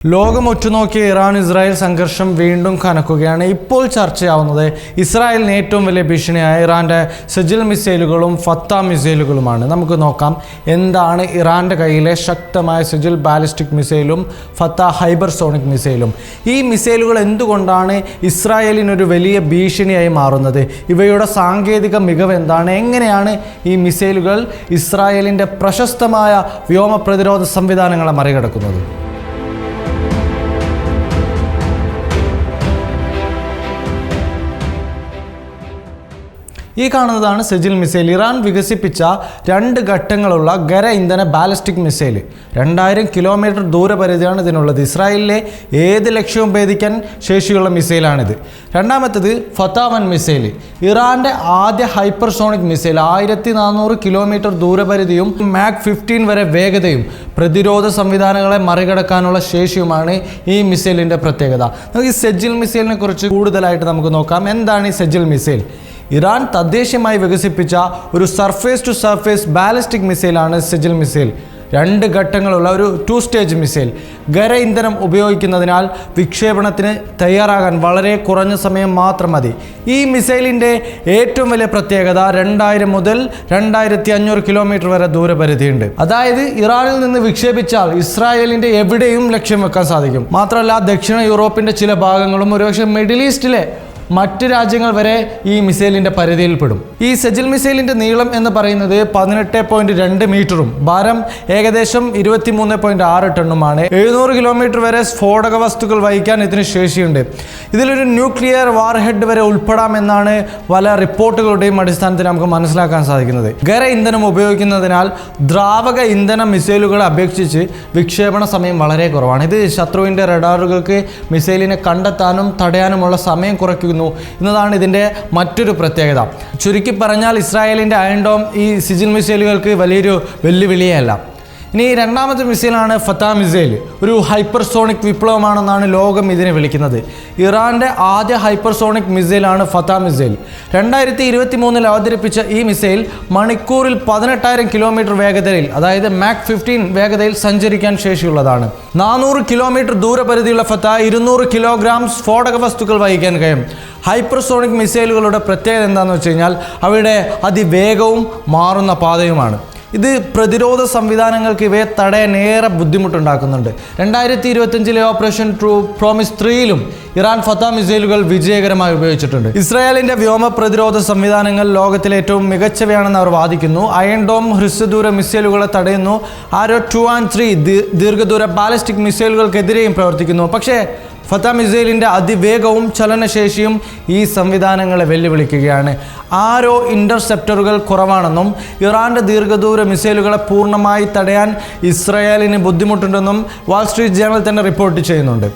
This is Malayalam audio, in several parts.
ലോകം ഉറ്റുനോക്കിയ ഇറാൻ ഇസ്രായേൽ സംഘർഷം വീണ്ടും കനക്കുകയാണ്. ഇപ്പോൾ ചർച്ചയാവുന്നത് ഇസ്രായേലിന് ഏറ്റവും വലിയ ഭീഷണിയായ ഇറാൻ്റെ സെജിൽ മിസൈലുകളും ഫത്ത മിസൈലുകളുമാണ്. നമുക്ക് നോക്കാം എന്താണ് ഇറാൻ്റെ കയ്യിലെ ശക്തമായ സെജിൽ ബാലിസ്റ്റിക് മിസൈലും ഫത്ത ഹൈബർസോണിക് മിസൈലും. ഈ മിസൈലുകൾ എന്തുകൊണ്ടാണ് ഇസ്രായേലിനൊരു വലിയ ഭീഷണിയായി മാറുന്നത്? ഇവയുടെ സാങ്കേതിക മികവ് എന്താണ്? എങ്ങനെയാണ് ഈ മിസൈലുകൾ ഇസ്രായേലിൻ്റെ പ്രശസ്തമായ വ്യോമ പ്രതിരോധ സംവിധാനങ്ങളെ മറികടക്കുന്നത്? ഈ കാണുന്നതാണ് സെജിൽ മിസൈൽ. ഇറാൻ വികസിപ്പിച്ച 2 ഘട്ടങ്ങളുള്ള ഖര ഇന്ധന ബാലിസ്റ്റിക് മിസൈൽ. 2000 കിലോമീറ്റർ ദൂരപരിധിയാണ് ഇതിനുള്ളത്. ഇസ്രായേലിലെ ഏത് ലക്ഷ്യവും ഭേദിക്കാൻ ശേഷിയുള്ള മിസൈലാണിത്. രണ്ടാമത്തേത് ഫത്ത-1 മിസൈൽ. ഇറാൻ്റെ ആദ്യ ഹൈപ്പർസോണിക് മിസൈൽ. 1400 കിലോമീറ്റർ ദൂരപരിധിയും മാക് 15 വരെ വേഗതയും പ്രതിരോധ സംവിധാനങ്ങളെ മറികടക്കാനുള്ള ശേഷിയുമാണ് ഈ മിസൈലിൻ്റെ പ്രത്യേകത. നമുക്ക് ഈ സെജിൽ മിസൈലിനെ കുറിച്ച് കൂടുതലായിട്ട് നമുക്ക് നോക്കാം. എന്താണ് ഈ സെജിൽ മിസൈൽ? ഇറാൻ തദ്ദേശീയമായി വികസിപ്പിച്ച ഒരു സർഫേസ് ടു സർഫേസ് ബാലിസ്റ്റിക് മിസൈലാണ് സെജിൽ മിസൈൽ. 2 ഘട്ടങ്ങളുള്ള ഒരു 2 സ്റ്റേജ് മിസൈൽ. ഖര ഇന്ധനം ഉപയോഗിക്കുന്നതിനാൽ വിക്ഷേപണത്തിന് തയ്യാറാകാൻ വളരെ കുറഞ്ഞ സമയം മാത്രം മതി. ഈ മിസൈലിൻ്റെ ഏറ്റവും വലിയ പ്രത്യേകത 2000 മുതൽ 2500 കിലോമീറ്റർ വരെ ദൂരപരിധിയുണ്ട്. അതായത് ഇറാനിൽ നിന്ന് വിക്ഷേപിച്ചാൽ ഇസ്രായേലിൻ്റെ എവിടെയും ലക്ഷ്യം വെക്കാൻ സാധിക്കും. മാത്രമല്ല ദക്ഷിണ യൂറോപ്പിൻ്റെ ചില ഭാഗങ്ങളും ഒരുപക്ഷെ മിഡിൽ ഈസ്റ്റിലെ മറ്റ് രാജ്യങ്ങൾ വരെ ഈ മിസൈലിൻ്റെ പരിധിയിൽപ്പെടും. ഈ സെജിൽ മിസൈലിൻ്റെ നീളം എന്ന് പറയുന്നത് 18.2 മീറ്ററും ഭാരം ഏകദേശം 23.6 ടണ്ണുമാണ്. 700 കിലോമീറ്റർ വരെ സ്ഫോടക വസ്തുക്കൾ വഹിക്കാൻ ഇതിന് ശേഷിയുണ്ട്. ഇതിലൊരു ന്യൂക്ലിയർ വാർഹെഡ് വരെ ഉൾപ്പെടാമെന്നാണ് പല റിപ്പോർട്ടുകളുടെയും അടിസ്ഥാനത്തിൽ നമുക്ക് മനസ്സിലാക്കാൻ സാധിക്കുന്നത്. ഖര ഇന്ധനം ഉപയോഗിക്കുന്നതിനാൽ ദ്രാവക ഇന്ധന മിസൈലുകളെ അപേക്ഷിച്ച് വിക്ഷേപണ സമയം വളരെ കുറവാണ്. ഇത് ശത്രുവിൻ്റെ റഡാറുകൾക്ക് മിസൈലിനെ കണ്ടെത്താനും തടയാനുമുള്ള സമയം കുറയ്ക്കുന്നു എന്നതാണ് ഇതിൻ്റെ മറ്റൊരു പ്രത്യേകത. ചുരുക്കി പറഞ്ഞാൽ ഇസ്രായേലിൻ്റെ അയൺ ഡോം ഈ സെജിൽ മിസൈലുകൾക്ക് വലിയൊരു വെല്ലുവിളിയല്ല. ഇനി രണ്ടാമത്തെ മിസൈലാണ് ഫത്ത മിസൈൽ. ഒരു ഹൈപ്പർസോണിക് വിപ്ലവമാണെന്നാണ് ലോകം ഇതിനെ വിളിക്കുന്നത്. ഇറാൻ്റെ ആദ്യ ഹൈപ്പർസോണിക് മിസൈലാണ് ഫത്ത മിസൈൽ. 2023 അവതരിപ്പിച്ച ഈ മിസൈൽ മണിക്കൂറിൽ 18,000 കിലോമീറ്റർ വേഗതയിൽ, അതായത് മാക് 15 വേഗതയിൽ സഞ്ചരിക്കാൻ ശേഷിയുള്ളതാണ്. 400 കിലോമീറ്റർ ദൂരപരിധിയുള്ള ഫത്ത 200 കിലോഗ്രാം സ്ഫോടക വസ്തുക്കൾ വഹിക്കാൻ കഴിയും. ഹൈപ്പർസോണിക് മിസൈലുകളുടെ പ്രത്യേകത എന്താണെന്ന് വെച്ച് കഴിഞ്ഞാൽ അവയുടെ അതിവേഗവും മാറുന്ന പാതയുമാണ്. ഇത് പ്രതിരോധ സംവിധാനങ്ങൾക്ക് ഇവയെ തടയാൻ ഏറെ ബുദ്ധിമുട്ടുണ്ടാക്കുന്നുണ്ട്. 2025 ഓപ്പറേഷൻ ട്രൂ പ്രോമിസ് 3ലും ഇറാൻ ഫത്ത മിസൈലുകൾ വിജയകരമായി ഉപയോഗിച്ചിട്ടുണ്ട്. ഇസ്രായേലിൻ്റെ വ്യോമ പ്രതിരോധ സംവിധാനങ്ങൾ ലോകത്തിലെ ഏറ്റവും മികച്ചവയാണെന്ന് അവർ വാദിക്കുന്നു. അയൺ ഡോം ഹ്രസ്വദൂര മിസൈലുകളെ തടയുന്നു. ആരോ 2 and 3 ദീർഘദൂര ബാലിസ്റ്റിക് മിസൈലുകൾക്കെതിരെയും പ്രവർത്തിക്കുന്നു. പക്ഷേ ഫത്ത മിസൈലിൻ്റെ അതിവേഗവും ചലനശേഷിയും ഈ സംവിധാനങ്ങളെ വെല്ലുവിളിക്കുകയാണ്. ആരോ ഇൻ്റർസെപ്റ്ററുകൾ കുറവാണെന്നും ഇറാൻ്റെ ദീർഘദൂര മിസൈലുകളെ പൂർണ്ണമായി തടയാൻ ഇസ്രായേലിന് ബുദ്ധിമുട്ടുണ്ടെന്നും വാൾ സ്ട്രീറ്റ് ജേണൽ തന്നെ റിപ്പോർട്ട് ചെയ്യുന്നുണ്ട്.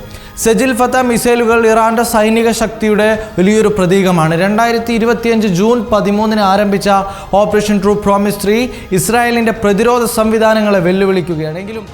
സെജിൽ ഫത്ത മിസൈലുകൾ ഇറാൻ്റെ സൈനിക ശക്തിയുടെ വലിയൊരു പ്രതീകമാണ്. 2025 ജൂൺ 13 ആരംഭിച്ച ഓപ്പറേഷൻ ട്രൂ പ്രോമിസ് 3 ഇസ്രായേലിൻ്റെ പ്രതിരോധ സംവിധാനങ്ങളെ വെല്ലുവിളിക്കുകയാണെങ്കിലും